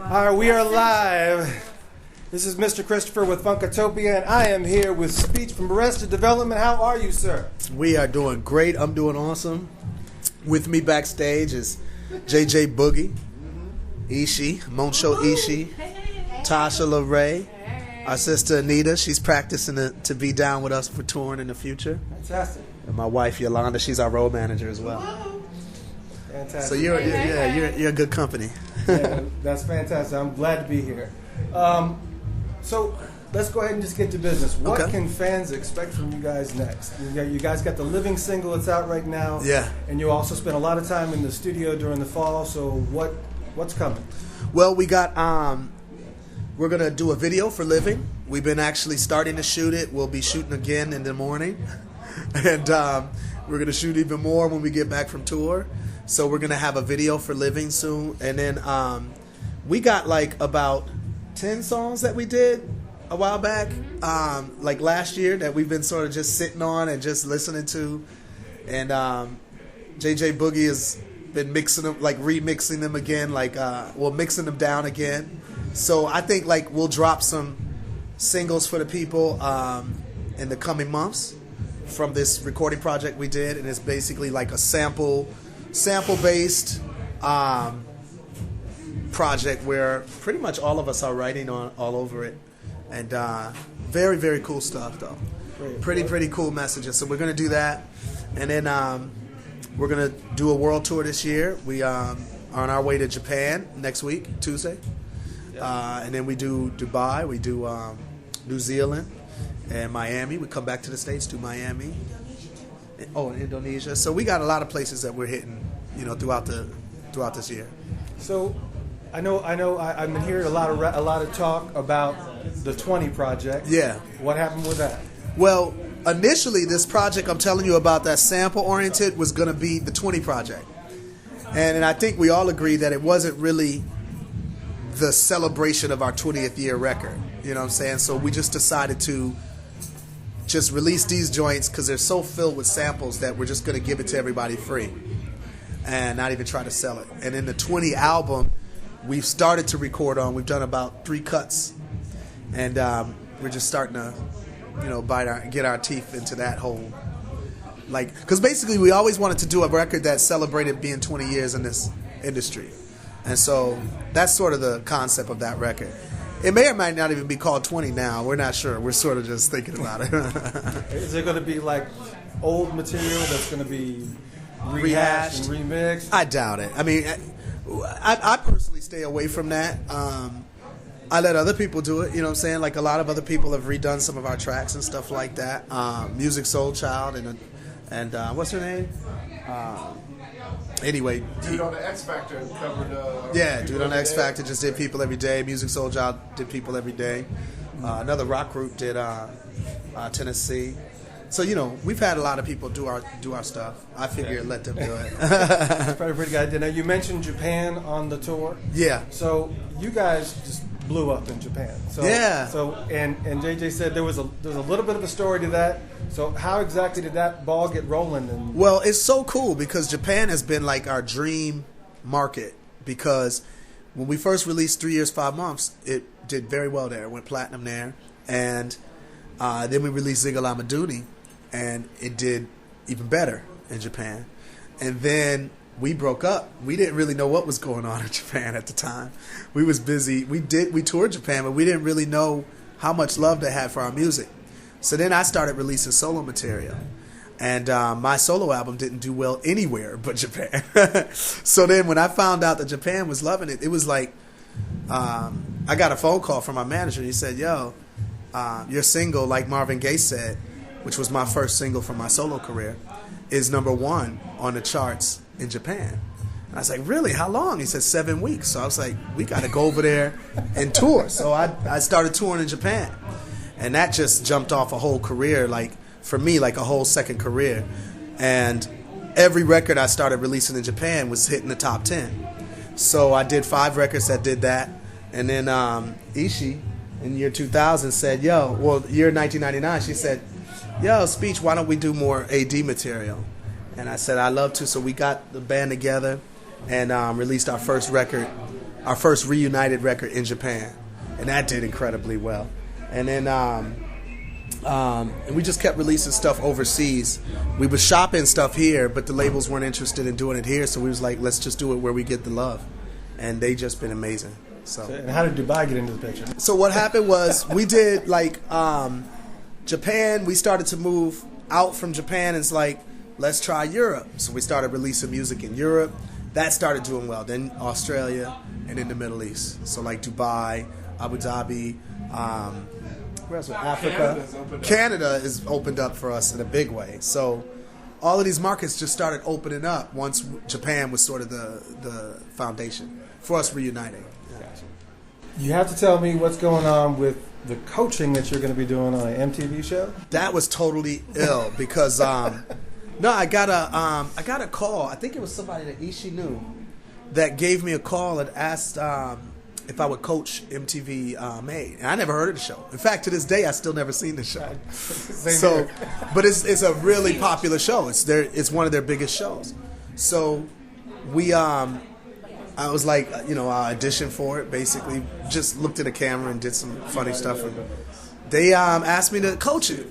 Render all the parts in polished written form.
All right, we are live. This is Mr. Christopher with Funkatopia, and I am here with Speech from Arrested Development. How are you, sir? We are doing great. I'm doing awesome. With me backstage is JJ Boogie, Ishi, Moncho Ishi, Tasha LaRae, our sister Anita. She's practicing to be down with us for touring in the future. Fantastic. And my wife Yolanda, she's our road manager as well. Fantastic. So you're a good company. Yeah, that's fantastic. I'm glad to be here. So let's go ahead and just get to business. What can fans expect from you guys next? You guys got the Living single that's out right now. Yeah. And you also spent a lot of time in the studio during the fall. So what's coming? Well, we got we're gonna do a video for Living. We've been actually starting to shoot it. We'll be shooting again in the morning, and we're gonna shoot even more when we get back from tour. So we're gonna have a video for Living soon, and then we got like about 10 songs that we did a while back, like last year, that we've been sort of just sitting on and just listening to, and JJ Boogie has been mixing them, like remixing them again, like mixing them down again. So I think like we'll drop some singles for the people in the coming months from this recording project we did, and it's basically like a sample-based project where pretty much all of us are writing on all over it, and very, very cool stuff though. Pretty cool messages. So we're gonna do that, and then we're gonna do a world tour this year. We are on our way to Japan next week, Tuesday, and then we do Dubai, we do New Zealand, and Miami. We come back to the States, do Miami. And Indonesia. So we got a lot of places that we're hitting, throughout this year. So I know. I've been hearing a lot of talk about the 20 project. Yeah. What happened with that? Well, initially, this project I'm telling you about that sample-oriented was going to be the 20 project. And I think we all agree that it wasn't really the celebration of our 20th year record. You know what I'm saying? So we just decided to just release these joints because they're so filled with samples that we're just going to give it to everybody free and not even try to sell it. And in the 20 album, we've started to record on. We've done about 3 cuts. And we're just starting to, get our teeth into that whole, because basically we always wanted to do a record that celebrated being 20 years in this industry. And so that's sort of the concept of that record. It may or might not even be called 20 now. We're not sure. We're sort of just thinking about it. Is it going to be like old material that's going to be rehashed and remixed? I doubt it. I mean, I personally stay away from that. I let other people do it, you know what I'm saying? Like a lot of other people have redone some of our tracks and stuff like that. Music Soul Child and what's her name? Anyway, Dude on the X Factor covered. Dude on the X Factor just did People Every Day. Music Soul Child did People Every Day. Another rock group did Tennessee. So we've had a lot of people do our stuff. I figure let them do it. It's probably pretty good idea. Now you mentioned Japan on the tour. Yeah. So you guys just blew up in Japan. So, yeah. So and JJ said there was a little bit of a story to that. So how exactly did that ball get rolling? Well, it's so cool because Japan has been like our dream market, because when we first released 3 Years, 5 Months, it did very well there. It went platinum there. And then we released Zigala Maduni, and it did even better in Japan. And then we broke up. We didn't really know what was going on in Japan at the time. We was busy. We toured Japan, but we didn't really know how much love they had for our music. So then I started releasing solo material. And my solo album didn't do well anywhere but Japan. So then when I found out that Japan was loving it, it was like, I got a phone call from my manager. He said, yo, your single, like Marvin Gaye said, which was my first single from my solo career, is #1 on the charts in Japan. And I was like, really? How long? He said 7 weeks. So I was like, we got to go over there and tour. So I started touring in Japan. And that just jumped off a whole career, like for me, like a whole second career. And every record I started releasing in Japan was hitting the top 10. So I did 5 records that did that. And then Ishi in year 2000 said, year 1999, she said, yo, Speech, why don't we do more AD material? And I said, I'd love to. So we got the band together and released our first record our first reunited record in Japan, and that did incredibly well. And then and we just kept releasing stuff overseas. We were shopping stuff here, but the labels weren't interested in doing it here, so we was like, let's just do it where we get the love. And they just been amazing. So and how did Dubai get into the picture? So what happened was we did like Japan. We started to move out from Japan. And it's like, let's try Europe. So we started releasing music in Europe. That started doing well. Then Australia and in the Middle East. So like Dubai, Abu Dhabi, where else? Africa. Canada is opened up for us in a big way. So all of these markets just started opening up once Japan was sort of the foundation for us reuniting. Yeah. You have to tell me what's going on with the coaching that you're going to be doing on an MTV show. That was totally ill because no, I got a call. I think it was somebody that Ishii knew that gave me a call and asked if I would coach MTV Made, and I never heard of the show. In fact, to this day, I still never seen the show. So, but it's a really popular show. It's one of their biggest shows. So we I was like, I auditioned for it. Basically, just looked at the camera and did some funny stuff. And they asked me to coach it.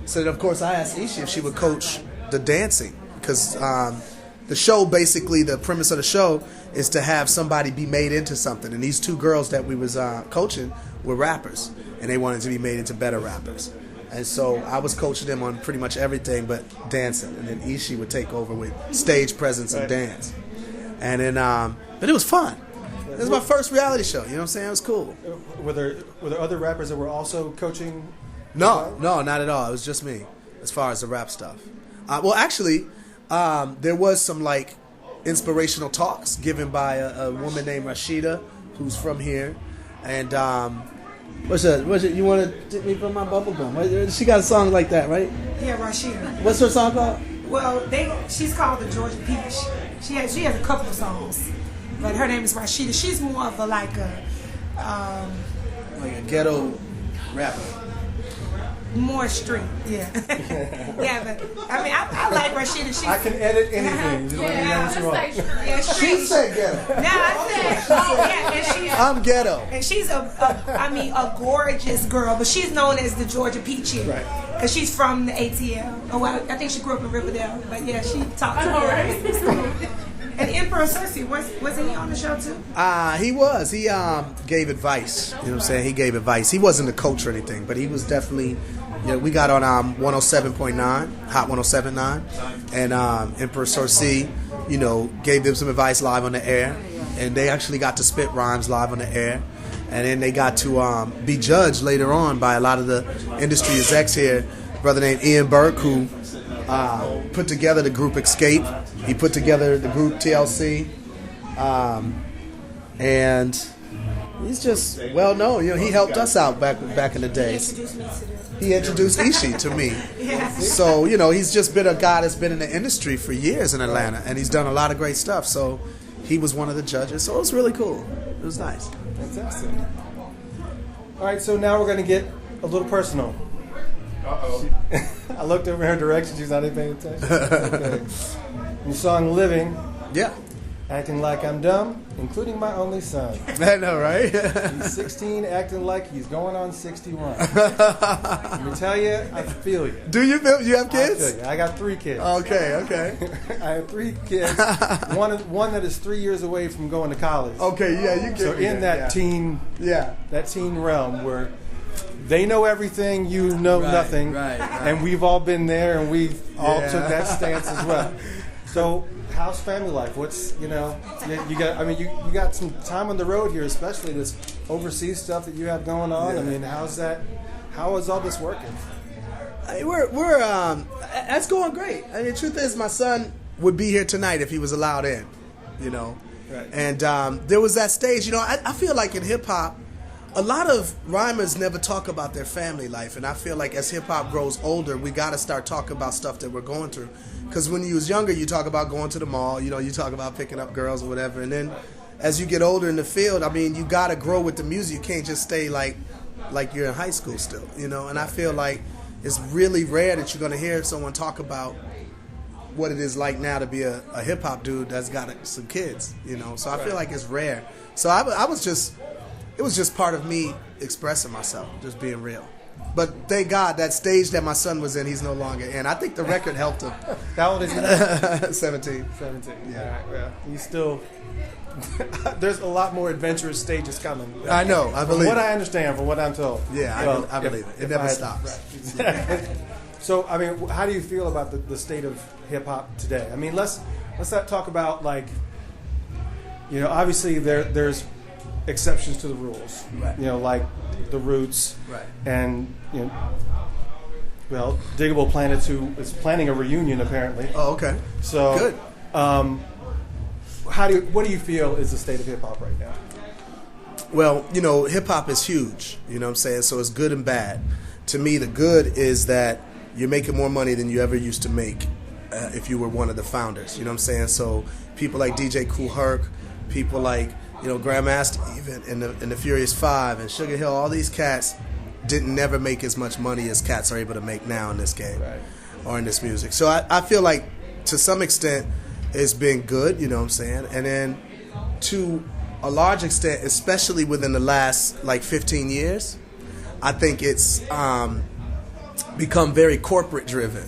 So then, of course, I asked Ishii if she would coach the dancing because the show, basically, the premise of the show is to have somebody be made into something. And these two girls that we was coaching were rappers, and they wanted to be made into better rappers. And so I was coaching them on pretty much everything but dancing. And then Ishii would take over with stage presence and dance. And then, but it was fun. It was my first reality show. You know what I'm saying? It was cool. Were there other rappers that were also coaching? No, not at all. It was just me as far as the rap stuff. Well, actually, there was some like inspirational talks given by a woman named Rashida, who's from here. And what's it? You want to tip me from my bubble gum? She got a song like that, right? Yeah, Rashida. What's her song called? Well, she's called the Georgia Peach. She has a couple of songs, but her name is Rashida. She's more of like a ghetto rapper. More street, yeah. Yeah, but I mean, I like Rashida. I can edit anything. Just let me know what you want. Yeah, She said ghetto. No, I said, and she's, I'm ghetto. And she's a gorgeous girl, but she's known as the Georgia Peach here. Right. Because she's from the ATL. Oh, well, I think she grew up in Riverdale. But yeah, she talked to her. And Emperor Cersei, wasn't he on the show too? He was. He gave advice. You know what I'm saying? He gave advice. He wasn't a coach or anything, but he was definitely. We got on 107.9, Hot 107.9, and Emperor Cersei, gave them some advice live on the air, and they actually got to spit rhymes live on the air, and then they got to be judged later on by a lot of the industry execs here. A brother named Ian Burke, who put together the group Escape. He put together the group TLC, and he's just well known. He helped us out back in the days. He introduced Ishii to me. Yeah. So, he's just been a guy that's been in the industry for years in Atlanta, and he's done a lot of great stuff. So he was one of the judges. So it was really cool. It was nice. Fantastic. All right, so now we're going to get a little personal. Uh-oh. I looked over her direction. She's not even paying attention. Okay. Your song Living. Yeah. Acting like I'm dumb, including my only son. I know, right? He's 16, acting like he's going on 61. Let me tell you, I feel you. Do you have kids? I feel you. I got 3 kids. Okay. I have 3 kids. One that is 3 years away from going to college. Okay, yeah, you get So in that teen realm where they know everything, you know nothing, right. And we've all been there, and we've all took that stance as well. So, how's family life? What's you got? I mean, you got some time on the road here, especially this overseas stuff that you have going on. Yeah. I mean, how's that? How is all this working? We're that's going great. I mean, the truth is, my son would be here tonight if he was allowed in. Right. And there was that stage. I feel like in hip hop, a lot of rhymers never talk about their family life, and I feel like as hip hop grows older, we got to start talking about stuff that we're going through. Because when you was younger, you talk about going to the mall, you talk about picking up girls or whatever, and then as you get older in the field, I mean, you got to grow with the music. You can't just stay like you're in high school still, And I feel like it's really rare that you're going to hear someone talk about what it is like now to be a hip hop dude that's got some kids, you know. So I feel like it's rare. So I was just, it was just part of me expressing myself, just being real. But thank God that stage that my son was in, he's no longer in. I think the record helped him. How old is he now? 17. 17. Yeah. Right, well, he's still. There's a lot more adventurous stages coming. I know. I believe. From what I understand, from what I'm told. Yeah, well, I believe it. It never stops. Right. So, I mean, how do you feel about the state of hip hop today? I mean, let's not talk about, like, you know, obviously there's exceptions to the rules. Right. You know, like the Roots. Right. And, you know, well, Diggable Planet 2 is planning a reunion apparently. Oh, okay. So good. What do you feel is the state of hip hop right now? Well, you know, hip hop is huge. You know what I'm saying? So it's good and bad. To me, the good is that you're making more money than you ever used to make if you were one of the founders. You know what I'm saying? So people like DJ Kool Herc, people like, you know, Grandmaster even, and the Furious Five and Sugar Hill, all these cats didn't never make as much money as cats are able to make now in this game, right, or in this music. So I feel like to some extent it's been good, you know what I'm saying? And then to a large extent, especially within the last like 15 years, I think it's become very corporate driven,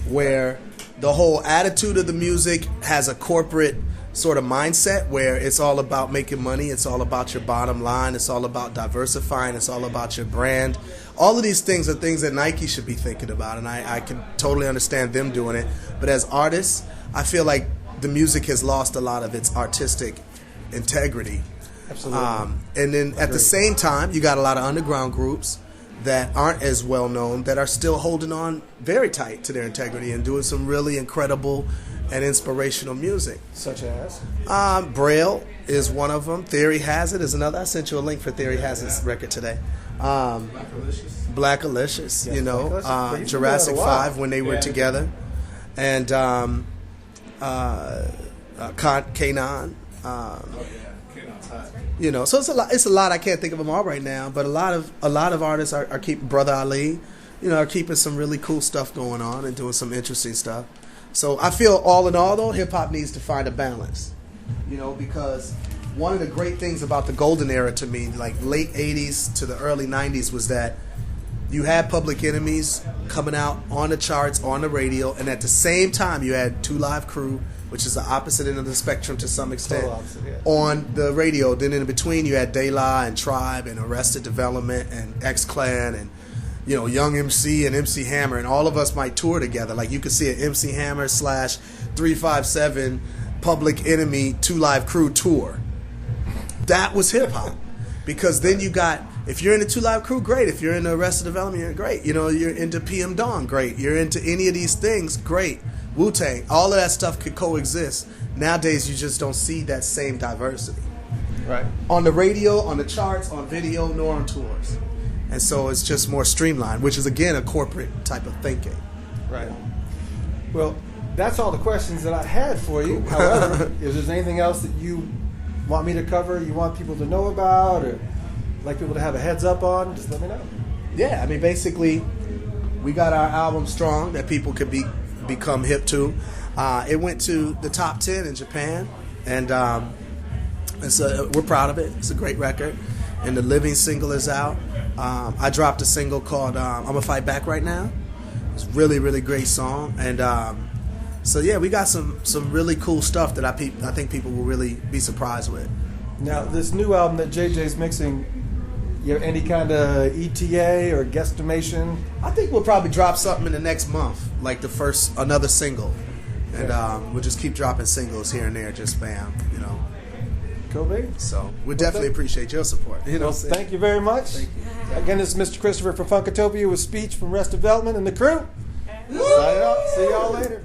where the whole attitude of the music has a corporate sort of mindset where it's all about making money, it's all about your bottom line, it's all about diversifying, it's all about your brand. All of these things are things that Nike should be thinking about, and I can totally understand them doing it. But as artists, I feel like the music has lost a lot of its artistic integrity. Absolutely. And then at the same time, you got a lot of underground groups that aren't as well known that are still holding on very tight to their integrity and doing some really incredible and inspirational music. Such as? Braille is one of them. Theory Has It is another. I sent you a link for Theory Has It's record today. Black Alicious, Yes, you know, Black Alicious. Jurassic 5 when they were together, and Kanan. You know, so it's a lot. I can't think of them all right now, but a lot of artists are keeping Brother Ali, you know, are keeping some really cool stuff going on and doing some interesting stuff. So I feel all in all, though, hip hop needs to find a balance, you know, because one of the great things about the golden era to me, like late 80s to the early 90s, was that you had Public Enemies coming out on the charts, on the radio, and at the same time you had Two Live Crew, which is the opposite end of the spectrum to some extent, opposite, yeah, on the radio. Then in between you had De La and Tribe and Arrested Development and X-Clan and, you know, Young MC and MC Hammer, and all of us might tour together. Like you could see an MC Hammer / 357 Public Enemy Two Live Crew tour. That was hip hop, because then you got, if you're into Two Live Crew, great. If you're into Arrested Development, you're great. You know, you're into PM Dawn, great. You're into any of these things, great. Wu-Tang, all of that stuff could coexist. Nowadays, you just don't see that same diversity. Right. On the radio, on the charts, on video, nor on tours. And so it's just more streamlined, which is, again, a corporate type of thinking. Right. Well, that's all the questions that I had for you. However, if there's anything else that you want me to cover, you want people to know about, or like people to have a heads up on, just let me know. Yeah, I mean, basically, we got our album Strong that people could become hip to. It went to the top 10 in Japan, and so we're proud of it. It's a great record, and the living single is out. I dropped a single called "I'ma Fight Back Right Now." It's a really, really great song, and so yeah, we got some really cool stuff that I think people will really be surprised with. Now, this new album that JJ's mixing, you have any kind of ETA or guesstimation? I think we'll probably drop something in the next month, like another single, and we'll just keep dropping singles here and there, just bam, you know. Cool, baby. So we definitely appreciate your support. You know, well, thank you very much. Thank you. Again, this is Mr. Christopher from Funkatopia with speech from Rest Development and the crew. Signing off. See y'all later.